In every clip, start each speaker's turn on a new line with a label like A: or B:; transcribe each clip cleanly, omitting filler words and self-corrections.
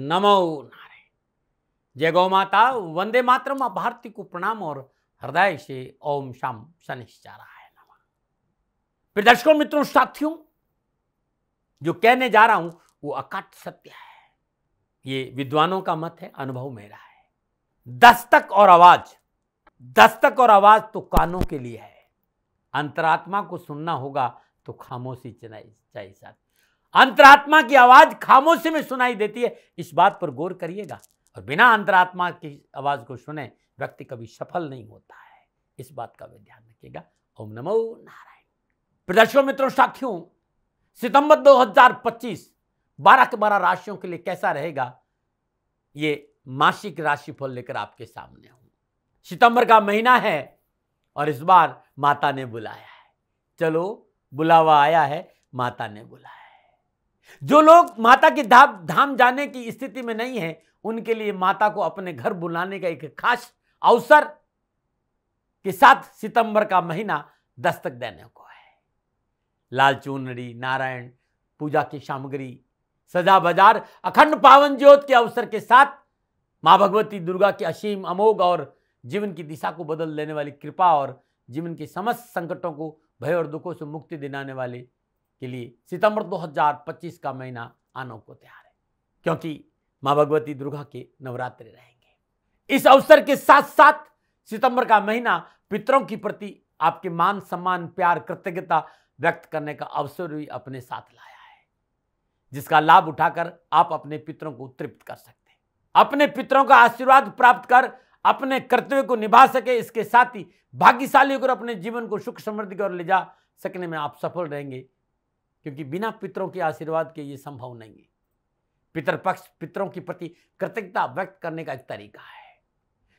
A: नमो नारायण। जय गौ माता, वंदे मातरम। भारती को प्रणाम और हृदय से ओम शाम शनिश्चराय नमः। प्रिय दर्शकों, मित्रों, साथियों, जो कहने जा रहा हूं वो अकाट सत्य है। ये विद्वानों का मत है, अनुभव मेरा है। दस्तक और आवाज, दस्तक और आवाज तो कानों के लिए है। अंतरात्मा को सुनना होगा तो खामोशी चाहिए साथ। अंतरात्मा की आवाज खामोशी में सुनाई देती है, इस बात पर गौर करिएगा। और बिना अंतरात्मा की आवाज को सुने व्यक्ति कभी सफल नहीं होता है, इस बात का भी ध्यान रखिएगा। ओम नमो नारायण। प्रदर्शकों, मित्रों, साथियों, सितंबर 2025 12 के 12 राशियों के लिए कैसा रहेगा, ये मासिक राशिफल लेकर आपके सामने हूं। सितंबर का महीना है और इस बार माता ने बुलाया है। चलो, बुलावा आया है, माता ने बुलाया है। जो लोग माता की धाम जाने की स्थिति में नहीं है, उनके लिए माता को अपने घर बुलाने का एक खास अवसर के साथ सितंबर का महीना दस्तक देने को है। लाल चुनरी, नारायण पूजा की सामग्री, सजा बाजार, अखंड पावन ज्योत के अवसर के साथ मां भगवती दुर्गा की असीम अमोघ और जीवन की दिशा को बदल देने वाली कृपा और जीवन के समस्त संकटों को, भय और दुखों से मुक्ति दिलाने वाले के लिए सितंबर 2025 का महीना आने को तैयार है, क्योंकि मां भगवती दुर्गा के नवरात्रि रहेंगे। इस अवसर के साथ साथ सितंबर का महीना पितरों के प्रति आपके मान सम्मान, प्यार, कृतज्ञता व्यक्त करने का अवसर भी अपने साथ लाया है, जिसका लाभ उठाकर आप अपने पितरों को तृप्त कर सकते हैं, अपने पितरों का आशीर्वाद प्राप्त कर अपने कर्तव्य को निभा सके। इसके साथ ही भाग्यशाली होकर अपने जीवन को सुख समृद्धि की ओर ले जा सकने में आप सफल रहेंगे, क्योंकि बिना पितरों के आशीर्वाद के ये संभव नहीं है। पितर पक्ष पितरों के प्रति कृतज्ञता व्यक्त करने का एक तरीका है।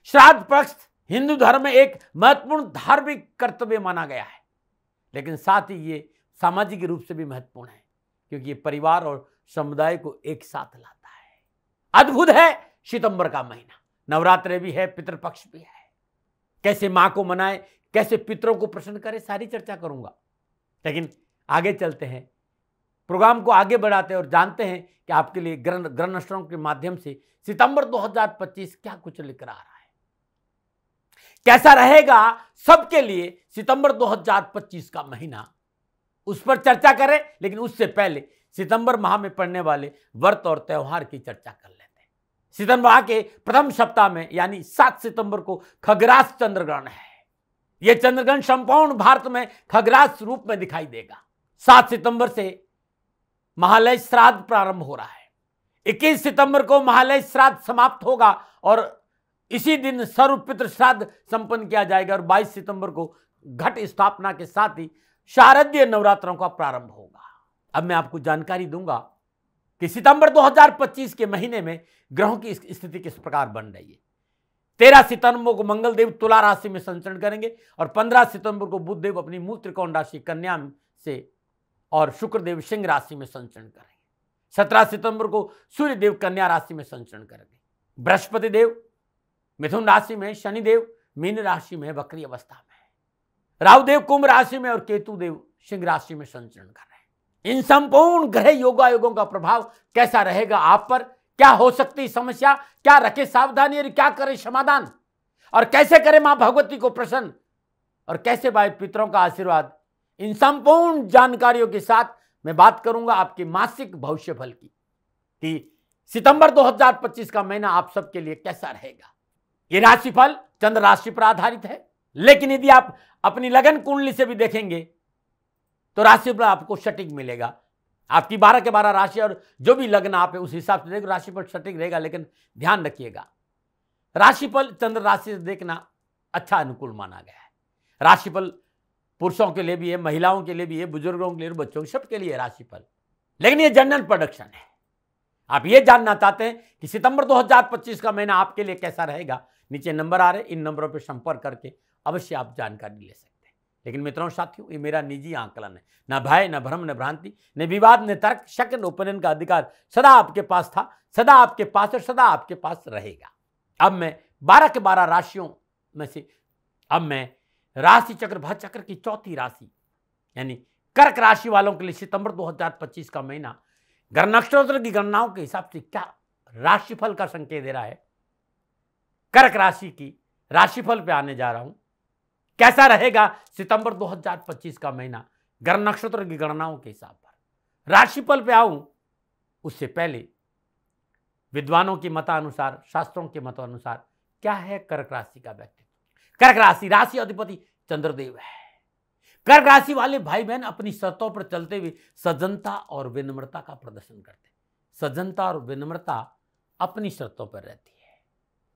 A: श्राद्ध पक्ष हिंदू धर्म में एक महत्वपूर्ण धार्मिक कर्तव्य माना गया है, लेकिन साथ ही ये सामाजिक रूप से भी महत्वपूर्ण है, क्योंकि ये परिवार और समुदाय को एक साथ लाता है। अद्भुत है सितंबर का महीना। नवरात्रि भी है, पितृपक्ष भी है। कैसे मां को मनाए, कैसे पितरों को प्रसन्न करे, सारी चर्चा करूंगा। लेकिन आगे चलते हैं, प्रोग्राम को आगे बढ़ाते हैं और जानते हैं कि आपके लिए ग्रह नक्षत्रों के माध्यम से सितंबर 2025 क्या कुछ लेकर आ रहा है, कैसा रहेगा सबके लिए सितंबर 2025 का महीना, उस पर चर्चा करें। लेकिन उससे पहले सितंबर माह में पड़ने वाले व्रत और त्योहार की चर्चा कर लेते हैं। सितंबर माह के प्रथम सप्ताह में यानी 7 सितंबर को खगरास चंद्रग्रहण है। यह चंद्रग्रहण संपूर्ण भारत में खगरास रूप में दिखाई देगा। 7 सितंबर से महालय श्राद्ध प्रारंभ हो रहा है। 21 सितंबर को महालय श्राद्ध समाप्त होगा और इसी दिन सर्व पितृ श्राद्ध संपन्न किया जाएगा और 22 सितंबर को घट स्थापना के साथ ही शारदीय नवरात्रों का प्रारंभ होगा। अब मैं आपको जानकारी दूंगा कि सितंबर 2025 के महीने में ग्रहों की स्थिति किस प्रकार बन रही है। 13 सितंबर को मंगल देव तुला राशि में संचरण करेंगे और 15 सितंबर को बुध देव अपनी मूल त्रिकोण राशि कन्या से और शुक्र देव सिंह राशि में संचरण करेंगे। 17 सितंबर को सूर्य देव कन्या राशि में संचरण करेंगे। बृहस्पति देव मिथुन राशि में, शनि देव मीन राशि में वक्री अवस्था में है, राहु देव कुंभ राशि में और केतु देव सिंह राशि में संचरण कर रहे हैं। इन संपूर्ण ग्रह योगायोगों का प्रभाव कैसा रहेगा आप पर, क्या हो सकती समस्या, क्या रखे सावधानी और क्या करे समाधान, और कैसे करे मां भगवती को प्रसन्न और कैसे पाए पितरों का आशीर्वाद, इन संपूर्ण जानकारियों के साथ मैं बात करूंगा आपके मासिक भविष्य फल की, कि सितंबर 2025 का महीना आप सबके लिए कैसा रहेगा। ये राशिफल चंद्र राशि पर आधारित है, लेकिन यदि आप अपनी लगन कुंडली से भी देखेंगे तो राशिफल आपको सटीक मिलेगा। आपकी 12 के 12 राशि और जो भी लग्न आप है उस हिसाब से देखो, राशिफल सटीक रहेगा। लेकिन ध्यान रखिएगा, राशिफल चंद्र राशि से देखना अच्छा अनुकूल माना गया है। राशिफल पुरुषों के लिए भी है, महिलाओं के लिए भी है, बुजुर्गों के लिए, बच्चों के सबके लिए राशिफल। लेकिन ये जनरल प्रेडिक्शन है। आप ये जानना चाहते हैं कि सितंबर 2025 का महीना आपके लिए कैसा रहेगा, नीचे नंबर आ रहे, इन नंबरों पर संपर्क करके अवश्य आप जानकारी ले सकते हैं। लेकिन मित्रों, साथियों, ये मेरा निजी आकलन है। न भय, न भ्रम, न भ्रांति, न विवाद, न तर्क, शक, न ओपिनियन का अधिकार सदा आपके पास था, सदा आपके पास और सदा आपके पास रहेगा। अब मैं 12 के 12 राशियों में से राशि चक्र भर चक्र की चौथी राशि यानी कर्क राशि वालों के लिए सितंबर 2025 का महीना ग्रह नक्षत्र की गणनाओं के हिसाब से क्या राशिफल का संकेत दे रहा है। कर्क राशि की राशिफल पे आने जा रहा हूं। कैसा रहेगा सितंबर 2025 का महीना ग्रह नक्षत्र की गणनाओं के हिसाब पर। राशिफल पे आऊं उससे पहले विद्वानों के मतानुसार, शास्त्रों के मतानुसार क्या है कर्क राशि का व्यक्तित्व। कर्क राशि अधिपति चंद्रदेव है। कर्क राशि वाले भाई बहन अपनी शर्तों पर चलते हुए सज्जनता और विनम्रता का प्रदर्शन करते हैं। सज्जनता और विनम्रता अपनी शर्तों पर रहती है।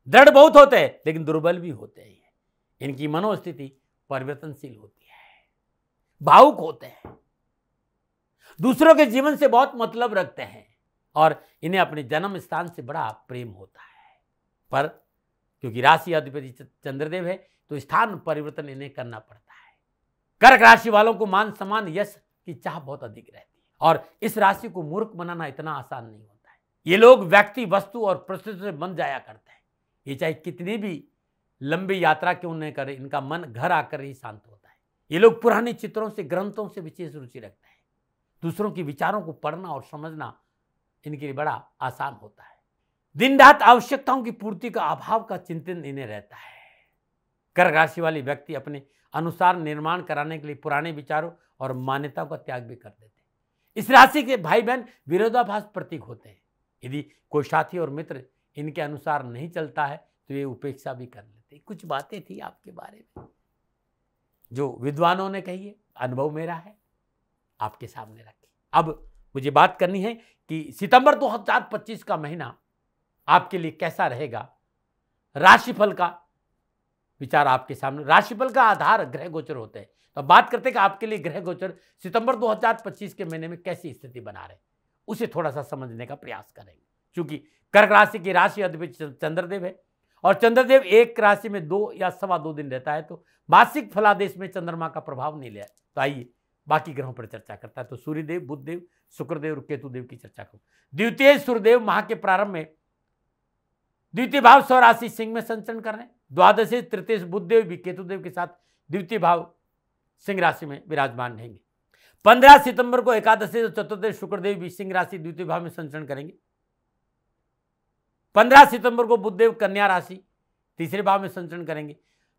A: दृढ़ बहुत होते हैं लेकिन दुर्बल भी होते हैं। इनकी मनोस्थिति परिवर्तनशील होती है। भावुक होते हैं, दूसरों के जीवन से बहुत मतलब रखते हैं और इन्हें अपने जन्म स्थान से बड़ा प्रेम होता है। पर क्योंकि राशि अधिपति चंद्रदेव है तो स्थान परिवर्तन इन्हें करना पड़ता है। कर्क राशि वालों को मान सम्मान यश की चाह बहुत अधिक रहती है और इस राशि को मूर्ख बनाना इतना आसान नहीं होता है। ये लोग व्यक्ति, वस्तु और परिस्थिति से बन जाया करते हैं। ये चाहे कितनी भी लंबी यात्रा क्यों न करे, इनका मन घर आकर ही शांत होता है। ये लोग पुराने चित्रों से, ग्रंथों से विशेष रुचि रखते हैं। दूसरों के विचारों को पढ़ना और समझना इनके लिए बड़ा आसान होता है। दिन रात आवश्यकताओं की पूर्ति का अभाव का चिंतन इन्हें रहता है। कर्क राशि वाले व्यक्ति अपने अनुसार निर्माण कराने के लिए पुराने विचारों और मान्यताओं का त्याग भी कर देते हैं। इस राशि के भाई बहन विरोधाभास प्रतीक होते हैं। यदि कोई साथी और मित्र इनके अनुसार नहीं चलता है तो ये उपेक्षा भी कर लेते हैं। कुछ बातें थी आपके बारे में जो विद्वानों ने कही है, अनुभव मेरा है, आपके सामने रखी। अब मुझे बात करनी है कि सितंबर 2025 का महीना आपके लिए कैसा रहेगा। राशिफल का विचार आपके सामने। राशिफल का आधार ग्रह गोचर होते हैं। तो बात करते हैं कि आपके लिए ग्रह गोचर सितंबर 2025 के महीने में कैसी स्थिति बना रहे, उसे थोड़ा सा समझने का प्रयास करेंगे। क्योंकि कर्क राशि की राशि अधिपति चंद्रदेव है और चंद्रदेव एक राशि में 2 या 2.25 दिन रहता है तो मासिक फलादेश में चंद्रमा का प्रभाव नहीं लिया। तो आइए बाकी ग्रहों पर चर्चा करता है। तो सूर्यदेव, बुधदेव, शुक्रदेव और केतुदेव की चर्चा करूं। द्वितीय सूर्यदेव माह के प्रारंभ में द्वितीय भाव स्वराशि सिंह में संचरण कर रहे हैं। द्वादशी तृतीय बुधदेव भी केतुदेव के साथ द्वितीय भाव सिंह राशि में विराजमान रहेंगे। 15 सितंबर को एकादशी और चतुर्दश शुक्रदेव भी सिंह राशि द्वितीय भाव में संचरण करेंगे। 15 सितंबर को बुधदेव कन्या राशि तीसरे भाव में संचरण करेंगे।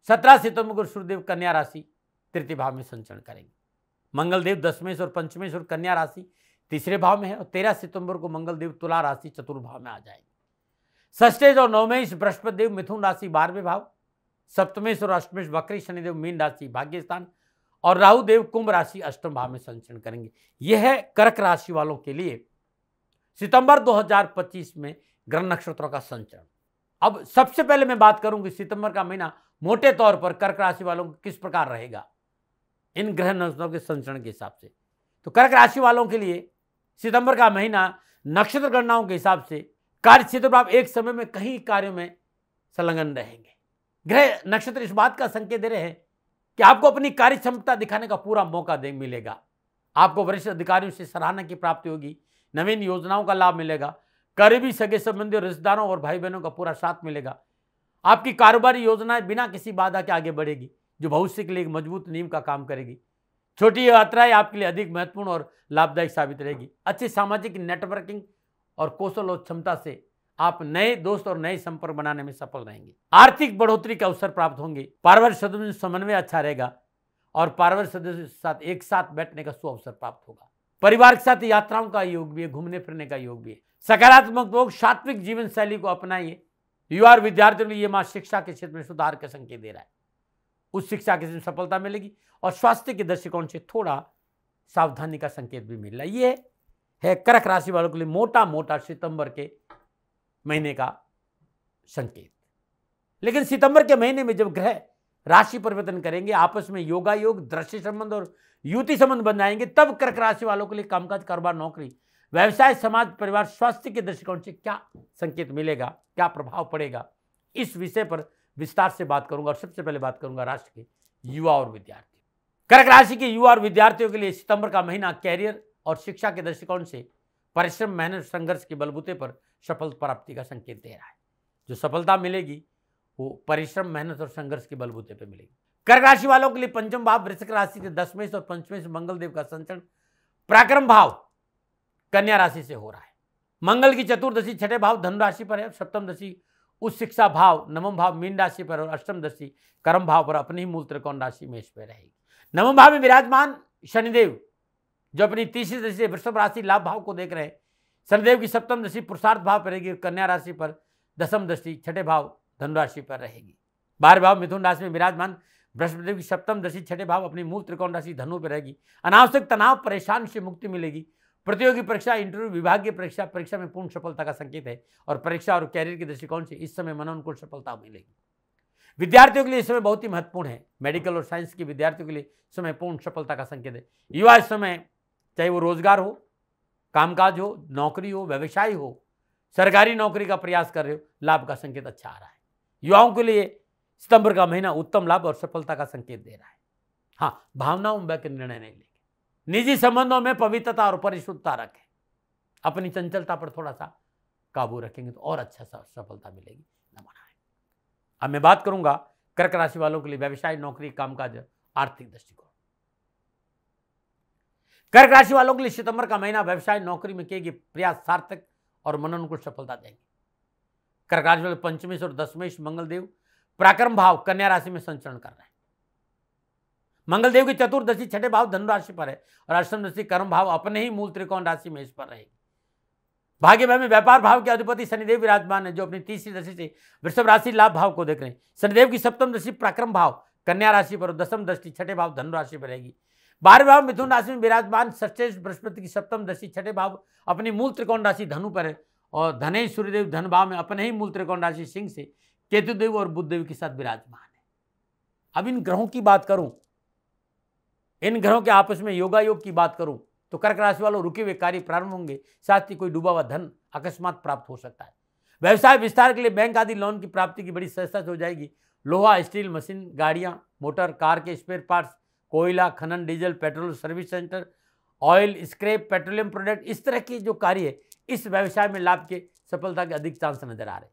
A: 17 सितंबर को सूर्यदेव कन्या राशि तृतीय भाव में संचरण करेंगे। मंगलदेव दशमेश और पंचमेश और कन्या राशि तीसरे भाव में है और 13 सितंबर को मंगलदेव तुला राशि चतुर्थ भाव में आ जाएंगे। षष्ठेश और नवमेश बृहस्पति देव मिथुन राशि 12वें भाव, सप्तमेश और अष्टमेश वक्री शनिदेव मीन राशि भाग्य स्थान और राहु देव कुंभ राशि अष्टम भाव में संचरण करेंगे। यह है कर्क राशि वालों के लिए सितंबर 2025 में ग्रह नक्षत्रों का संचरण। अब सबसे पहले मैं बात करूंगी सितंबर का महीना मोटे तौर पर कर्क राशि वालों को किस प्रकार रहेगा इन ग्रह नक्षत्रों के संचरण के हिसाब से। तो कर्क राशि वालों के लिए सितंबर का महीना नक्षत्र गणनाओं के हिसाब से कार्य क्षेत्र पर आप एक समय में कई कार्यों में संलग्न रहेंगे। ग्रह नक्षत्र इस बात का संकेत दे रहे हैं कि आपको अपनी कार्य क्षमता दिखाने का पूरा मौका मिलेगा। आपको वरिष्ठ अधिकारियों से सराहना की प्राप्ति होगी, नवीन योजनाओं का लाभ मिलेगा, करीबी सगे संबंधियों, रिश्तेदारों और भाई बहनों का पूरा साथ मिलेगा। आपकी कारोबारी योजनाएं बिना किसी बाधा के आगे बढ़ेगी जो भविष्य के लिए एक मजबूत नींव का काम करेगी। छोटी यात्राएं आपके लिए अधिक महत्वपूर्ण और लाभदायक साबित रहेगी। अच्छी सामाजिक नेटवर्किंग और कौशल और क्षमता से आप नए दोस्त और नए संपर्क बनाने में सफल रहेंगे। आर्थिक बढ़ोतरी के अवसर प्राप्त होंगे। पारिवारिक सदस्यों से समन्वय अच्छा रहेगा और पारिवारिक सदस्यों के साथ एक साथ बैठने का सुअवसर प्राप्त होगा। परिवार के साथ यात्राओं का योग भी है, घूमने फिरने का योग भी है। सकारात्मक लोग सात्विक जीवन शैली को अपनाइए। युवा और विद्यार्थियों के लिए माह शिक्षा के क्षेत्र में सुधार का संकेत दे रहा है। उस शिक्षा के क्षेत्र में सफलता मिलेगी और स्वास्थ्य के दृष्टिकोण से थोड़ा सावधानी का संकेत भी मिल रहा है। ये है कर्क राशि वालों के लिए मोटा मोटा सितंबर के महीने का संकेत। लेकिन सितंबर के महीने में जब ग्रह राशि परिवर्तन करेंगे, आपस में योगा योग, दृष्टि संबंध और युति संबंध बन जाएंगे, तब कर्क राशि वालों के लिए कामकाज, कारोबार, नौकरी, व्यवसाय, समाज, परिवार, स्वास्थ्य के दृष्टिकोण से क्या संकेत मिलेगा, क्या प्रभाव पड़ेगा, इस विषय पर विस्तार से बात करूंगा। और सबसे पहले बात करूंगा राष्ट्र के युवा और विद्यार्थी। कर्क राशि के युवा और विद्यार्थियों के लिए सितंबर का महीना कैरियर और शिक्षा के दृष्टिकोण से परिश्रम, मेहनत, संघर्ष के बलबूते पर सफल प्राप्ति का संकेत दे रहा है। जो सफलता मिलेगी वो परिश्रम, मेहनत और संघर्ष के बलबूते पर मिलेगी। कर्क राशि वालों के लिए पंचम भाव वृश्चिक राशि के दशमेश और पंचमेश मंगल देव का संचरण पराक्रम भाव कन्या राशि से हो रहा है। मंगल की चतुर्दशी छठे भाव धनु राशि पर है, सप्तम दशा उच्च शिक्षा भाव नवम भाव मीन राशि पर और अष्टम दशा कर्म भाव पर अपनी ही मूल त्रिकोण राशि मेष पर रहेगी। नवम भाव में विराजमान शनिदेव जो अपनी तीसरी दशा से वृषभ राशि लाभ भाव को देख रहे हैं, शनिदेव की सप्तम दशा पुरुषार्थ भाव पर रहेगी, कन्या राशि पर दसम दशा छठे भाव धनु राशि पर रहेगी। 12 भाव मिथुन राशि में विराजमान बृहस्पति की सप्तम दशा छठे भाव अपनी मूल त्रिकोण राशि धनु पर रहेगी। अनावश्यक तनाव परेशान से मुक्ति मिलेगी। प्रतियोगी परीक्षा इंटरव्यू विभागीय परीक्षा में पूर्ण सफलता का संकेत है और परीक्षा और कैरियर के दृष्टिकोण से इस समय मनोनुकूल सफलता मिलेगी। विद्यार्थियों के लिए इस समय बहुत ही महत्वपूर्ण है। मेडिकल और साइंस के विद्यार्थियों के लिए समय पूर्ण सफलता का संकेत है। युवा इस समय चाहे वो रोजगार हो, कामकाज हो, नौकरी हो, व्यवसाय हो, सरकारी नौकरी का प्रयास कर रहे हो, लाभ का संकेत अच्छा आ रहा है। युवाओं के लिए सितंबर का महीना उत्तम लाभ और सफलता का संकेत दे रहा है। हाँ, भावनाओं में बहकर निर्णय नहीं लेंगे। निजी संबंधों में पवित्रता और परिशुद्धता रखें। अपनी चंचलता पर थोड़ा सा काबू रखेंगे तो और अच्छा सफलता मिलेगी। नमन है। अब मैं बात करूंगा कर्क राशि वालों के लिए व्यवसाय, नौकरी, कामकाज, आर्थिक दृष्टिकोण। कर्क राशि वालों के लिए सितंबर का महीना व्यवसाय, नौकरी में किए गए प्रयास सार्थक और मनोनुकूल सफलता देंगे। कर्क राशि वाले पंचमेश और दशमेश मंगलदेव पराक्रम भाव कन्या राशि में संचरण कर रहे हैं। मंगलदेव की चतुर्दशी छठे भाव धनु राशि पर है और अष्टम दशा कर्म भाव अपने ही मूल त्रिकोण राशि में इस पर रहेगी। भाग्य भाव में व्यापार भाव के अधिपति शनिदेव विराजमान है जो अपनी तीसरी दशा से वृषभ राशि लाभ भाव को देख रहे हैं। शनिदेव की सप्तम दशा पराक्रम भाव कन्या राशि पर और दसम दृष्टि छठे भाव धनु राशि पर रहेगी। 12वें भाव मिथुन राशि में विराजमान सचेश बृहस्पति की सप्तम दशा छठे भाव अपनी मूल त्रिकोण राशि धनु पर है और धनेश सूर्यदेव धन भाव में अपने ही मूल त्रिकोण राशि सिंह से केतुदेव और बुधदेव के साथ विराजमान है। अब इन ग्रहों की बात करूं, इन ग्रहों के आपस में योगायोग की बात करूं तो कर्क राशि वालों रुके हुए कार्य प्रारंभ होंगे, साथ ही कोई डूबा हुआ धन अकस्मात प्राप्त हो सकता है। व्यवसाय विस्तार के लिए बैंक आदि लोन की प्राप्ति की बड़ी सहजता हो जाएगी। लोहा, स्टील, मशीन, गाड़ियां, मोटर, कार के स्पेयर पार्ट्स, कोयला, खनन, diesel, petrol, service centre, oil, scrap, petroleum product, इस तरह के जो कार्य है इस व्यवसाय में लाभ के सफलता के अधिक चांस नजर आ रहे।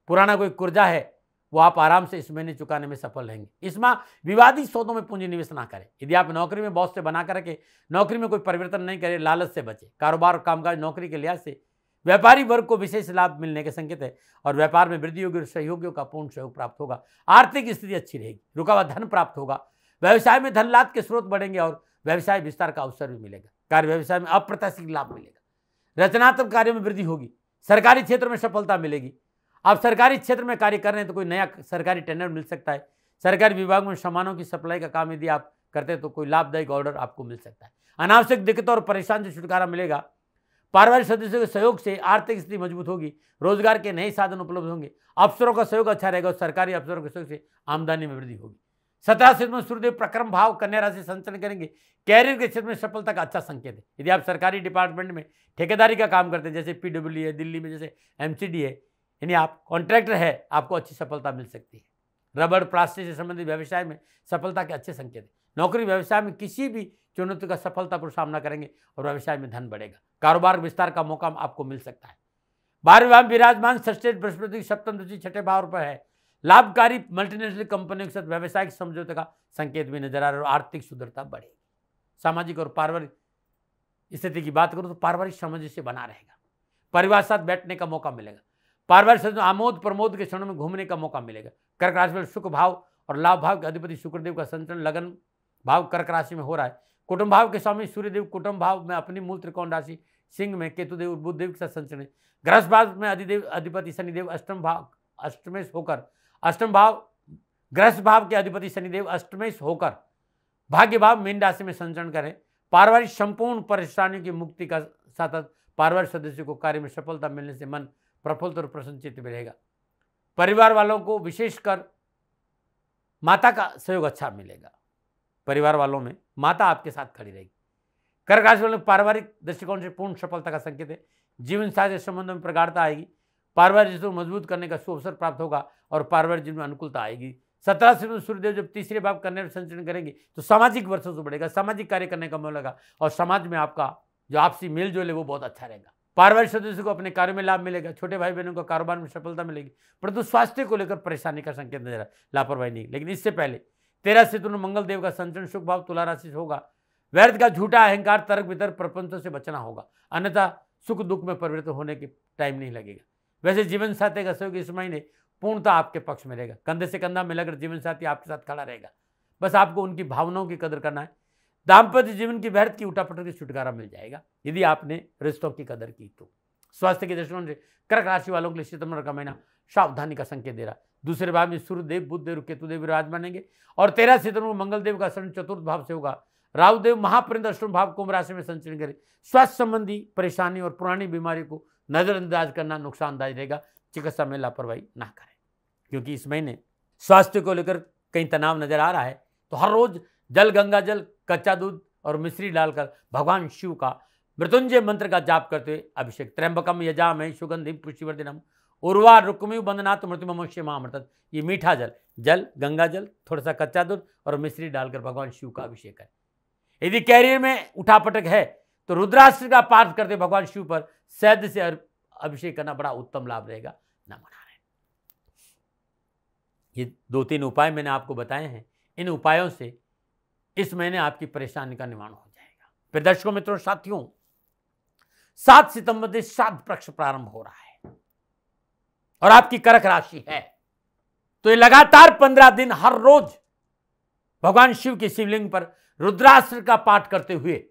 A: पुराना कोई कर्जा है वो आप आराम से इस महीने चुकाने में सफल रहेंगे। इस माह विवादित सौदों में पूंजी निवेश ना करें। यदि आप नौकरी में बॉस से बना कर रखे, नौकरी में कोई परिवर्तन नहीं करें, लालच से बचे। कारोबार और कामकाज नौकरी के लिहाज से व्यापारी वर्ग को विशेष लाभ मिलने के संकेत है और व्यापार में वृद्धि होगी और सहयोगियों का पूर्ण सहयोग प्राप्त होगा। आर्थिक स्थिति अच्छी रहेगी, रुका हुआ धन प्राप्त होगा। व्यवसाय में धन लाभ के स्रोत बढ़ेंगे और व्यवसाय विस्तार का अवसर भी मिलेगा। कार्य व्यवसाय में अप्रत्याशित लाभ मिलेगा। रचनात्मक कार्यों में वृद्धि होगी। सरकारी क्षेत्र में सफलता मिलेगी। आप सरकारी क्षेत्र में कार्य कर रहे हैं तो कोई नया सरकारी टेंडर मिल सकता है। सरकारी विभाग में सामानों की सप्लाई का काम यदि आप करते हैं तो कोई लाभदायक ऑर्डर आपको मिल सकता है। अनावश्यक दिक्कतों और परेशान से छुटकारा मिलेगा। पारिवारिक सदस्यों के सहयोग से आर्थिक स्थिति मजबूत होगी। रोजगार के नए साधन उपलब्ध होंगे। अफसरों का सहयोग अच्छा रहेगा और सरकारी अफसरों के सहयोग से आमदनी में वृद्धि होगी। 17 सितंबर में सूर्यदेव प्रक्रम भाव कन्या राशि संचलन करेंगे। कैरियर के क्षेत्र में सफलता का अच्छा संकेत है। यदि आप सरकारी डिपार्टमेंट में ठेकेदारी का काम करते हैं, जैसे पीडब्ल्यू है, दिल्ली में जैसे एमसीडी है, यानी आप कॉन्ट्रैक्टर है, आपको अच्छी सफलता मिल सकती है। रबड़, प्लास्टिक से संबंधित व्यवसाय में सफलता के अच्छे संकेत है। नौकरी व्यवसाय में किसी भी चुनौती का सफलतापूर्वक सामना करेंगे और व्यवसाय में धन बढ़ेगा। कारोबार विस्तार का मौका आपको मिल सकता है। 12वें भाव विराजमान षष्ठ बृहस्पति सप्तम दृष्टि छठे भाव पर है। लाभकारी मल्टीनेशनल कंपनियों के साथ व्यावसायिक समझौते का संकेत भी नजर आ रहा है और आर्थिक सुदृढ़ता बढ़ेगी। सामाजिक और पारिवारिक स्थिति की बात करूं तो पारिवारिक सामंजस्य बना रहेगा। परिवार के साथ बैठने का मौका मिलेगा। पारिवारिक सदस्यों आमोद प्रमोद के क्षणों में घूमने का मौका मिलेगा। कर्क राशि में सुख भाव और लाभ भाव के अधिपति शुक्रदेव का संचलन लगन भाव कर्क राशि में हो रहा है। कुटुंब भाव के स्वामी सूर्यदेव कुटुंब भाव में अपनी मूल त्रिकोण राशि सिंह में केतुदेव और बुधदेव के साथ संचलन है। गृहस्थ भाव में अधिपति शनिदेव अष्टम भाव गृहस्थ भाव के अधिपति शनिदेव अष्टमेश होकर भाग्य भाव मीन राशि में संचरण करें। पारिवारिक संपूर्ण परेशानियों की मुक्ति का साथ पारिवारिक सदस्यों को कार्य में सफलता मिलने से मन प्रफुल्लित और प्रसन्नचित्त में रहेगा। परिवार वालों को विशेषकर माता का सहयोग अच्छा मिलेगा। परिवार वालों में माता आपके साथ खड़ी रहेगी। कर्क राशि वालों पारिवारिक दृष्टिकोण से पूर्ण सफलता का संकेत है। जीवन साथी संबंधों में प्रगाढ़ता आएगी। पारिवारिक रिश्तों को मजबूत करने का शुभ अवसर प्राप्त होगा और पारिवारिक जीवन में अनुकूलता आएगी। 17 सितंबर सूर्यदेव जब तीसरे भाव कन्या में संचरण करेंगे तो सामाजिक वर्षों से बढ़ेगा। सामाजिक कार्य करने का मौका लगा और समाज में आपका जो आपसी मेल जोल है वो बहुत अच्छा रहेगा। पारिवारिक सदस्यों को अपने कार्य में लाभ मिलेगा। छोटे भाई बहनों को कारोबार में सफलता मिलेगी, परंतु स्वास्थ्य को लेकर परेशानी का संकेत नजर लापरवाही नहीं। लेकिन इससे पहले 13 सितंबर मंगल देव का संचरण शुभ भाव तुला राशि से होगा। व्यर्थ का झूठा अहंकार, तर्क वितर्क, प्रपंचों से बचना होगा, अन्यथा सुख दुख में परिवर्तन होने के टाइम नहीं लगेगा। वैसे जीवन साथी का सहयोग इस महीने पूर्णतः आपके पक्ष में रहेगा। कंधे से कंधा मिलाकर जीवन साथी आपके साथ खड़ा रहेगा। बस आपको उनकी भावनाओं की कदर करना है। दाम्पत्य जीवन की व्यर्थ की उठापटक की छुटकारा मिल जाएगा यदि आपने रिश्तों की कदर की तो। स्वास्थ्य के दृष्टिकोण से कर्क राशि वालों के लिए सितंबर का महीना सावधानी का संकेत दे रहा। दूसरे भाव में सूर्यदेव, बुधदेव, केतुदेव विराजमान बनेंगे और 13 सितंबर को मंगलदेव का शरण चतुर्थ भाव से होगा। राहुदेव महापरिंद अष्टम भाव कुंभ राशि में संचरण करें। स्वास्थ्य संबंधी परेशानी और पुरानी बीमारी को नजरअंदाज करना नुकसानदायक रहेगा। चिकित्सा में लापरवाही ना करें क्योंकि इस महीने स्वास्थ्य को लेकर कहीं तनाव नजर आ रहा है। तो हर रोज जल, गंगा जल, कच्चा दूध और मिश्री डालकर भगवान शिव का मृत्युंजय मंत्र का जाप करते हुए अभिषेक। त्र्यंबकम यजामहे सुगंधिम पुष्टिवर्धनम उर्वा रुक्मिव बंदनात् मृत्युमोक्ष महामृतत्। ये मीठा जल, गंगा जल, थोड़ा सा कच्चा दूध और मिश्री डालकर भगवान शिव का अभिषेक करें। यदि कैरियर में उठापटक है तो रुद्रास्त्र का पाठ करते भगवान शिव पर शहद से अभिषेक करना बड़ा उत्तम लाभ रहेगा। नमन नारायण। ये 2-3 उपाय मैंने आपको बताए हैं। इन उपायों से इस महीने आपकी परेशानी का निवारण हो जाएगा। फिर दर्शकों, मित्रों, साथियों, 7 सितंबर से श्राद्ध पक्ष प्रारंभ हो रहा है और आपकी कर्क राशि है तो ये लगातार 15 दिन हर रोज भगवान शिव के शिवलिंग पर रुद्रास्त्र का पाठ करते हुए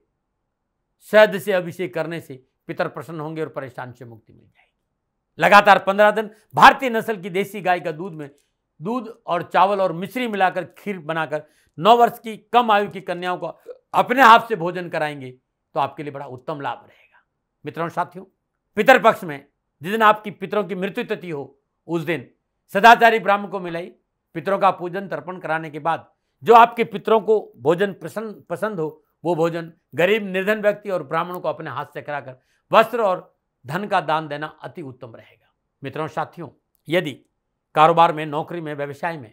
A: शहद से अभिषेक करने से पितर प्रसन्न होंगे और परेशान से मुक्ति मिल जाएगी। लगातार 15 दिन भारतीय नस्ल की देसी गाय का दूध में दूध और चावल और मिश्री मिलाकर खीर बनाकर 9 वर्ष की कम आयु की कन्याओं को अपने हाथ से भोजन कराएंगे तो आपके लिए बड़ा उत्तम लाभ रहेगा। मित्रों, साथियों, पितर पक्ष में जिस दिन आपकी पितरों की मृत्यु तिथि हो उस दिन सदाचारी ब्राह्मण को मिलाई पितरों का पूजन तर्पण कराने के बाद जो आपके पितरों को भोजन पसंद हो वो भोजन गरीब निर्धन व्यक्ति और ब्राह्मणों को अपने हाथ से कराकर वस्त्र और धन का दान देना अति उत्तम रहेगा। मित्रों, साथियों, यदि कारोबार में, नौकरी में, व्यवसाय में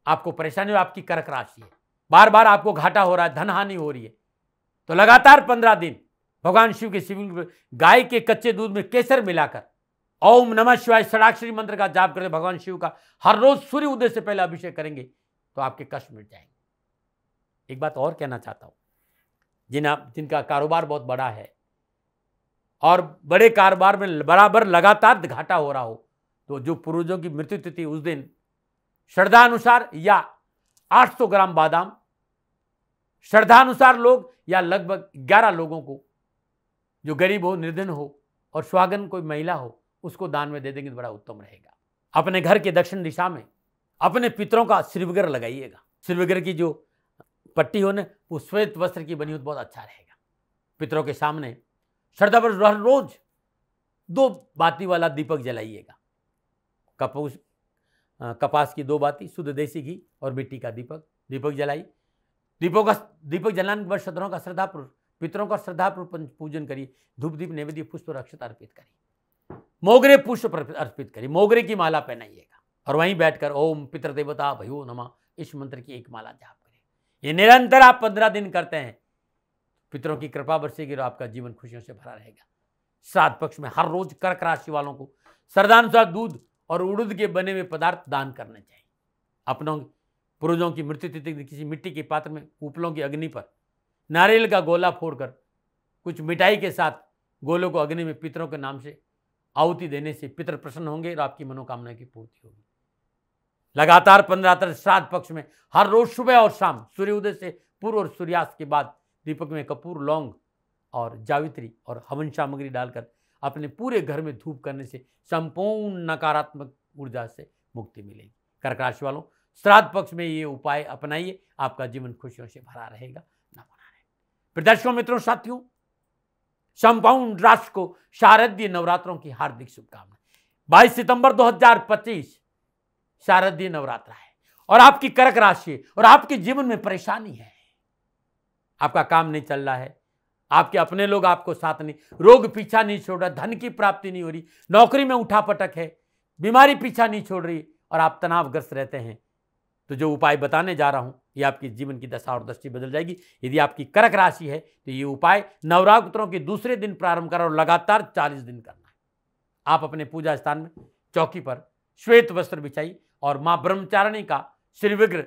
A: आपको परेशानी हो, आपकी कर्क राशि है, बार बार आपको घाटा हो रहा है, धन हानि हो रही है, तो लगातार 15 दिन भगवान शिव के शिवलिंग गाय के कच्चे दूध में केसर मिलाकर ओम नमः शिवाय षडाक्षरी मंत्र का जाप करके भगवान शिव का हर रोज सूर्य उदय से पहले अभिषेक करेंगे तो आपके कष्ट मिट जाएंगे। एक बात और कहना चाहता हूं, जिनका कारोबार बहुत बड़ा है और बड़े कारोबार में बराबर लगातार घाटा हो रहा हो तो जो पूर्वजों की मृत्यु तिथि उस दिन श्रद्धानुसार या 800 ग्राम बादाम श्रद्धानुसार लोग या लगभग 11 लोगों को जो गरीब हो, निर्धन हो और स्वागन कोई महिला हो उसको दान में दे देंगे तो बड़ा उत्तम रहेगा। अपने घर के दक्षिण दिशा में अपने पितरों का श्रीविग्रह लगाइएगा। श्रीविग्रह की जो पट्टी हो ना वो श्वेत वस्त्र की बनी हो तो बहुत अच्छा रहेगा। पितरों के सामने श्रद्धा पर हर रोज 2 बाती वाला दीपक जलाइएगा। कपास की 2 बाती, शुद्ध देसी घी और मिट्टी का दीपक जलाई। दीपक जलाने के बाद श्रद्धाओं का श्रद्धापूर्वक पितरों का श्रद्धापूर्वक पूजन करिए। धूप दीप नैवेद्य पुष्प और अक्षत अर्पित करिए। मोगरे पुष्प अर्पित करिए। मोगरे की माला पहनाइएगा और वहीं बैठकर ओम पितृदेवता भयो नमः इस मंत्र की एक माला जाप करिए। ये निरंतर आप 15 दिन करते हैं, पितरों की कृपा बरसेगी और आपका जीवन खुशियों से भरा रहेगा। श्राद्ध पक्ष में हर रोज कर्क राशि वालों को श्रद्धानुसार दूध और उड़द के बने हुए पदार्थ दान करने चाहिए। अपनों पूर्वजों की मृत्यु तिथि किसी मिट्टी के पात्र में उपलों की अग्नि पर नारियल का गोला फोड़कर कुछ मिठाई के साथ गोलों को अग्नि में पितरों के नाम से आहुति देने से पितर प्रसन्न होंगे और आपकी मनोकामना की पूर्ति होगी। लगातार 15 श्राद्ध पक्ष में हर रोज सुबह और शाम सूर्योदय से पूर्व और सूर्यास्त के बाद दीपक में कपूर, लौंग और जावित्री और हवन सामग्री डालकर अपने पूरे घर में धूप करने से संपूर्ण नकारात्मक ऊर्जा से मुक्ति मिलेगी। कर्क राशि वालों, श्राद्ध पक्ष में ये उपाय अपनाइए, आपका जीवन खुशियों से भरा रहेगा। फिर दर्शकों, मित्रों, साथियों, संपूर्ण राष्ट्र को शारदीय नवरात्रों की हार्दिक शुभकामनाएं। 22 सितंबर 2025 शारदीय नवरात्र है और आपकी कर्क राशि और आपके जीवन में परेशानी है। आपका काम नहीं चल रहा है, आपके अपने लोग आपको साथ नहीं, रोग पीछा नहीं छोड़ रहा, धन की प्राप्ति नहीं हो रही, नौकरी में उठापटक है, बीमारी पीछा नहीं छोड़ रही और आप तनावग्रस्त रहते हैं, तो जो उपाय बताने जा रहा हूं ये आपकी जीवन की दशा और दृष्टि बदल जाएगी। यदि आपकी कर्क राशि है तो ये उपाय नवरात्रों के दूसरे दिन प्रारंभ करें और लगातार 40 दिन करना है। आप अपने पूजा स्थान में चौकी पर श्वेत वस्त्र बिछाइए और मां ब्रह्मचारिणी का श्रीविग्रह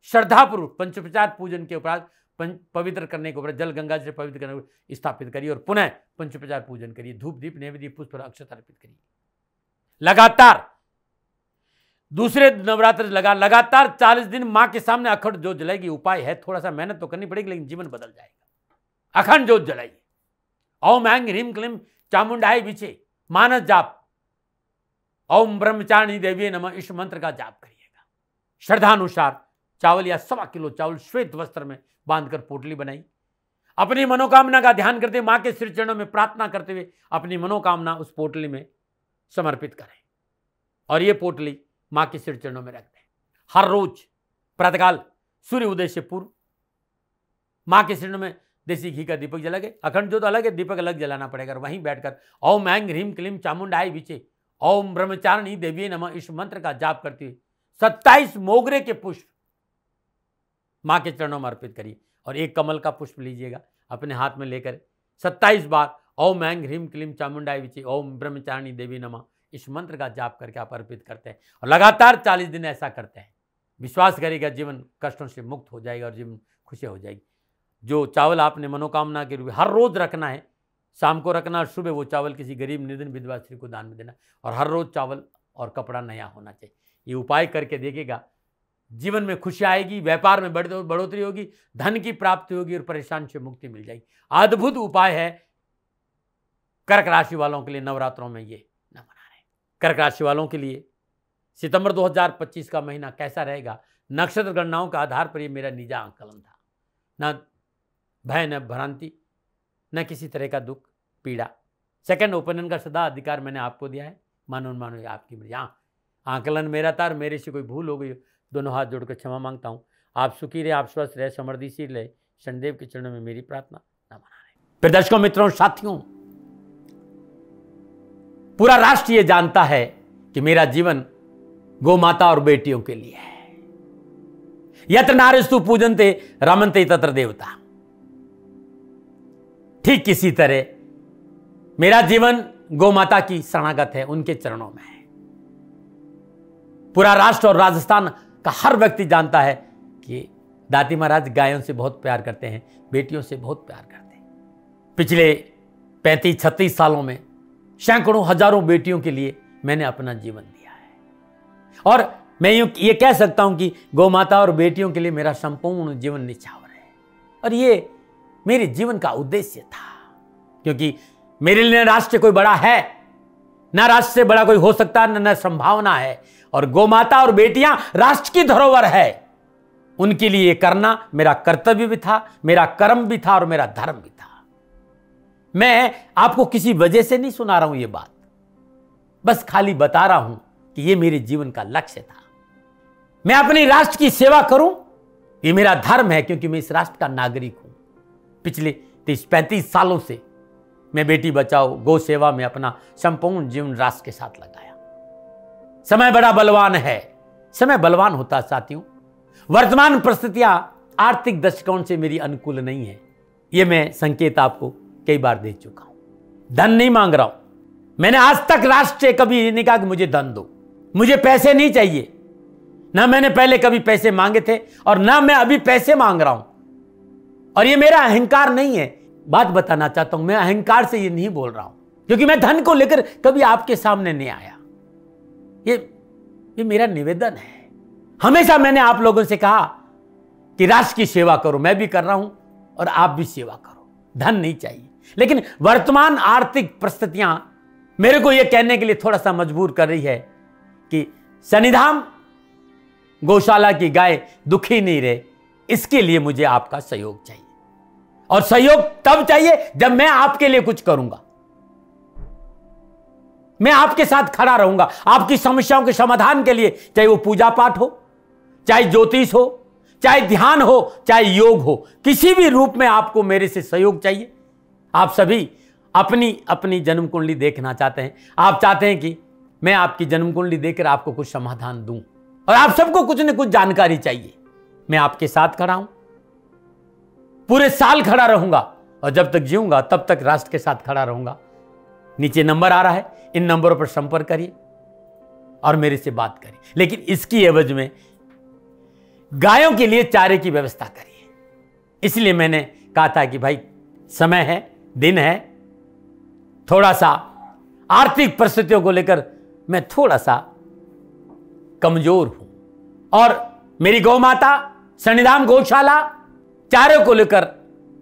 A: श्रद्धापूर्वक पंचोपचार पूजन के उपरांत पवित्र करने के ऊपर, जल गंगा से पवित्र करने को स्थापित करिए और पुनः पंचोपचार पूजन करिए, धूप दीप नैवेद्य पुष्प और अक्षत अर्पित करिए। लगातार दूसरे नवरात्र लगातार 40 दिन मां के सामने अखंड ज्योत जलाएगी। उपाय है, थोड़ा सा मेहनत तो करनी पड़ेगी, लेकिन जीवन बदल जाएगा। अखंड ज्योत जलाइए। ओम ऐं ह्रीं क्लीं चामुंडाय विचे मानस जाप, ओम ब्रह्मचारिणी देवी नमः, इस मंत्र का जाप करिएगा। श्रद्धानुसार चावल या 1.25 किलो चावल श्वेत वस्त्र में बांधकर पोटली बनाई। अपनी मनोकामना का ध्यान करते हुए मां के श्री चरणों में प्रार्थना करते हुए अपनी मनोकामना उस पोटली में समर्पित करें और ये पोटली मां के श्री चरणों में रख दें। हर रोज प्रातःकाल सूर्य उदय से पूर्व मां के चरणों में देसी घी का दीपक जला के, अखंड ज्योत अलग है, दीपक अलग जलाना पड़ेगा। वहीं बैठकर ओम ऐं ह्रीं क्लीं चामुंडाय विचे ओम ब्रह्मचारिणी देवी नमः, इस मंत्र का जाप करते हुए 27 मोगरे के पुष्प मां के चरणों में अर्पित करिए और एक कमल का पुष्प लीजिएगा अपने हाथ में लेकर 27 बार ओम ऐं ह्रीं क्लीं चामुंडाय विचे ओम ब्रह्मचारिणी देवी नमः, इस मंत्र का जाप करके आप अर्पित करते हैं और लगातार 40 दिन ऐसा करते हैं। विश्वास करेगा जीवन कष्टों से मुक्त हो जाएगा और जीवन खुशी हो जाएगी। जो चावल आपने मनोकामना के रूप में हर रोज रखना है, शाम को रखना और सुबह वो चावल किसी गरीब निर्धन विधवा स्त्री को दान में देना और हर रोज चावल और कपड़ा नया होना चाहिए। ये उपाय करके देखिएगा, जीवन में खुशी आएगी, व्यापार में बढ़ोतरी होगी, धन की प्राप्ति होगी और परेशान से मुक्ति मिल जाएगी। अद्भुत उपाय है। कर्क राशि वालों के लिए नवरात्रों में ये न मना रहे। कर्क राशि वालों के लिए सितंबर 2025 का महीना कैसा रहेगा, नक्षत्र गणनाओं के आधार पर ये मेरा निजा आंकलन था। न भय, न भ्रांति, न किसी तरह का दुख पीड़ा। सेकंड ओपिनियन का सदा अधिकार मैंने आपको दिया है। मानो मानो आपकी मर्जी। आंकलन मेरा था और मेरे से कोई भूल हो गई, दोनों हाथ जोड़कर क्षमा मांगता हूँ। आप सुखी रहे, आप स्वस्थ रहे, समृद्धिशील रहे, शनिदेव के चरणों में मेरी प्रार्थना न मना रहे। फिर दर्शकों, मित्रों, साथियों, पूरा राष्ट्र ये जानता है कि मेरा जीवन गौ माता और बेटियों के लिए है। यत्र नारीस्तु पूजन्ते रमन्ते तत्र देवता। ठीक किसी तरह मेरा जीवन गौ माता की शरणागत है, उनके चरणों में है। पूरा राष्ट्र और राजस्थान का हर व्यक्ति जानता है कि दाती महाराज गायों से बहुत प्यार करते हैं, बेटियों से बहुत प्यार करते हैं। पिछले 35-36 सालों में सैकड़ों हजारों बेटियों के लिए मैंने अपना जीवन दिया है और मैं ये कह सकता हूं कि गौ माता और बेटियों के लिए मेरा संपूर्ण जीवन निछावर है और ये मेरे जीवन का उद्देश्य था, क्योंकि मेरे लिए राष्ट्र कोई बड़ा है, ना राष्ट्र से बड़ा कोई हो सकता है, न संभावना है। और गौ माता और बेटियां राष्ट्र की धरोहर है, उनके लिए करना मेरा कर्तव्य भी था, मेरा कर्म भी था और मेरा धर्म भी था। मैं आपको किसी वजह से नहीं सुना रहा हूं ये बात, बस खाली बता रहा हूं कि ये मेरे जीवन का लक्ष्य था। मैं अपने राष्ट्र की सेवा करूं, ये मेरा धर्म है, क्योंकि मैं इस राष्ट्र का नागरिक हूं। पिछले 30-35 सालों से मैं बेटी बचाओ, गौ सेवा में अपना संपूर्ण जीवन राष्ट्र के साथ लगाया। समय बड़ा बलवान है, समय बलवान होता है साथियों। वर्तमान परिस्थितियां आर्थिक दृष्टिकोण से मेरी अनुकूल नहीं है, यह मैं संकेत आपको कई बार दे चुका हूं। धन नहीं मांग रहा हूं, मैंने आज तक राष्ट्र से कभी ये नहीं कहा कि मुझे धन दो, मुझे पैसे नहीं चाहिए। ना मैंने पहले कभी पैसे मांगे थे और ना मैं अभी पैसे मांग रहा हूं, और ये मेरा अहंकार नहीं है। बात बताना चाहता हूं, मैं अहंकार से ये नहीं बोल रहा हूं, क्योंकि मैं धन को लेकर कभी आपके सामने नहीं आया। ये मेरा निवेदन है। हमेशा मैंने आप लोगों से कहा कि राष्ट्र की सेवा करो, मैं भी कर रहा हूं और आप भी सेवा करो। धन नहीं चाहिए, लेकिन वर्तमान आर्थिक परिस्थितियां मेरे को यह कहने के लिए थोड़ा सा मजबूर कर रही है कि शनिधाम गौशाला की गाय दुखी नहीं रहे, इसके लिए मुझे आपका सहयोग चाहिए। और सहयोग तब चाहिए जब मैं आपके लिए कुछ करूंगा, मैं आपके साथ खड़ा रहूंगा आपकी समस्याओं के समाधान के लिए, चाहे वो पूजा पाठ हो, चाहे ज्योतिष हो, चाहे ध्यान हो, चाहे योग हो, किसी भी रूप में आपको मेरे से सहयोग चाहिए। आप सभी अपनी अपनी जन्म कुंडली देखना चाहते हैं, आप चाहते हैं कि मैं आपकी जन्म कुंडली देखकर आपको कुछ समाधान दूं, और आप सबको कुछ न कुछ जानकारी चाहिए। मैं आपके साथ खड़ा हूं, पूरे साल खड़ा रहूंगा, और जब तक जीऊंगा तब तक राष्ट्र के साथ खड़ा रहूंगा। नीचे नंबर आ रहा है, इन नंबरों पर संपर्क करिए और मेरे से बात करिए, लेकिन इसकी एवज में गायों के लिए चारे की व्यवस्था करिए। इसलिए मैंने कहा था कि भाई समय है, दिन है, थोड़ा सा आर्थिक परिस्थितियों को लेकर मैं थोड़ा सा कमजोर हूं और मेरी गौ माता सन्निधान गौशाला चारों को लेकर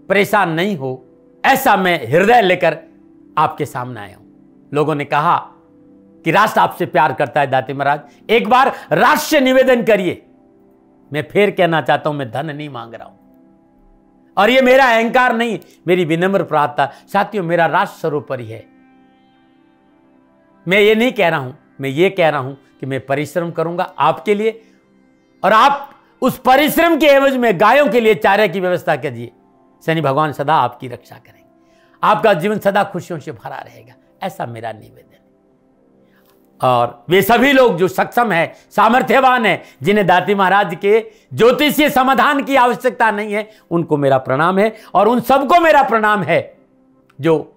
A: परेशान नहीं हो, ऐसा मैं हृदय लेकर आपके सामने आया हूं। लोगों ने कहा कि राष्ट्र आपसे प्यार करता है दाती महाराज, एक बार राष्ट्र से निवेदन करिए। मैं फिर कहना चाहता हूं, मैं धन नहीं मांग रहा हूं और ये मेरा अहंकार नहीं, मेरी विनम्र प्रार्थना। साथियों, मेरा राष्ट्र सर्वोपरि है। मैं ये नहीं कह रहा हूं, मैं ये कह रहा हूं कि मैं परिश्रम करूंगा आपके लिए और आप उस परिश्रम के एवज में गायों के लिए चारे की व्यवस्था कीजिए। शनि भगवान सदा आपकी रक्षा करेंगे, आपका जीवन सदा खुशियों से भरा रहेगा, ऐसा मेरा निवेदन है। और वे सभी लोग जो सक्षम है, सामर्थ्यवान है, जिन्हें दाती महाराज के ज्योतिषीय समाधान की आवश्यकता नहीं है, उनको मेरा प्रणाम है। और उन सबको मेरा प्रणाम है जो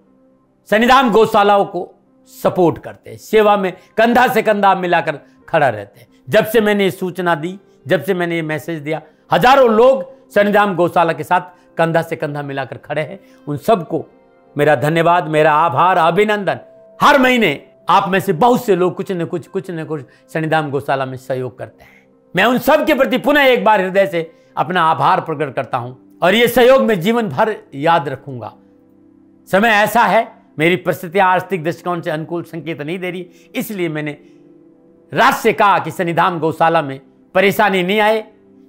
A: सन्निधान गौशालाओं को सपोर्ट करते हैं, सेवा में कंधा से कंधा मिलाकर खड़ा रहते हैं। जब से मैंने ये सूचना दी, जब से मैंने ये मैसेज दिया, हजारों लोग सन्निधान गौशाला के साथ कंधा से कंधा मिलाकर खड़े हैं। उन सबको मेरा धन्यवाद, मेरा आभार, अभिनंदन। हर महीने आप में से बहुत से लोग कुछ न कुछ सन्निधान गौशाला में सहयोग करते हैं। मैं उन सब के प्रति पुनः एक बार हृदय से अपना आभार प्रकट करता हूं और ये सहयोग मैं जीवन भर याद रखूंगा। समय ऐसा है, मेरी परिस्थितियां आर्थिक दृष्टिकोण से अनुकूल संकेत नहीं दे रही, इसलिए मैंने राष्ट्र से कहा कि सन्निधान गौशाला में परेशानी नहीं आए।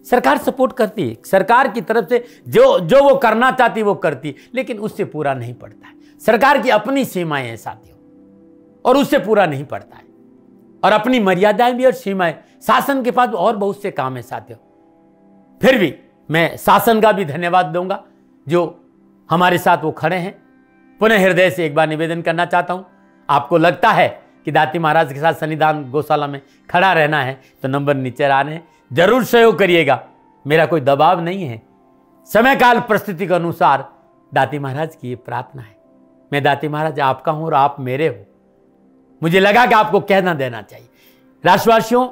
A: सरकार सपोर्ट करती है, सरकार की तरफ से जो वो करना चाहती है वो करती है, लेकिन उससे पूरा नहीं पड़ता है। सरकार की अपनी सीमाएं हैं साथियों, और उससे पूरा नहीं पड़ता है, और अपनी मर्यादाएं भी और सीमाएं। शासन के पास और बहुत से काम है साथियों। फिर भी मैं शासन का भी धन्यवाद दूंगा जो हमारे साथ वो खड़े हैं। पुनः हृदय से एक बार निवेदन करना चाहता हूं, आपको लगता है कि दाती महाराज के साथ सन्निधान गौशाला में खड़ा रहना है तो नंबर नीचे आ रहे हैं, जरूर सहयोग करिएगा। मेरा कोई दबाव नहीं है, समय काल परिस्थिति के अनुसार दाती महाराज की ये प्रार्थना है। मैं दाती महाराज आपका हूं और आप मेरे हो, मुझे लगा कि आपको कहना देना चाहिए। राष्ट्रवासियों,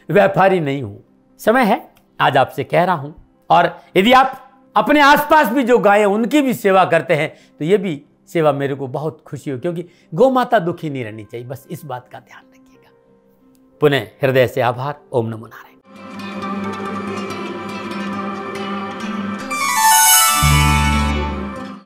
A: व्यापारी नहीं हूं, समय है आज आपसे कह रहा हूं। और यदि आप अपने आसपास भी जो गायें उनकी भी सेवा करते हैं तो ये भी सेवा मेरे को बहुत खुशी हो, क्योंकि गौ माता दुखी नहीं रहनी चाहिए, बस इस बात का ध्यान रखिएगा। पुनः हृदय से आभार। ओम नमो नारायण।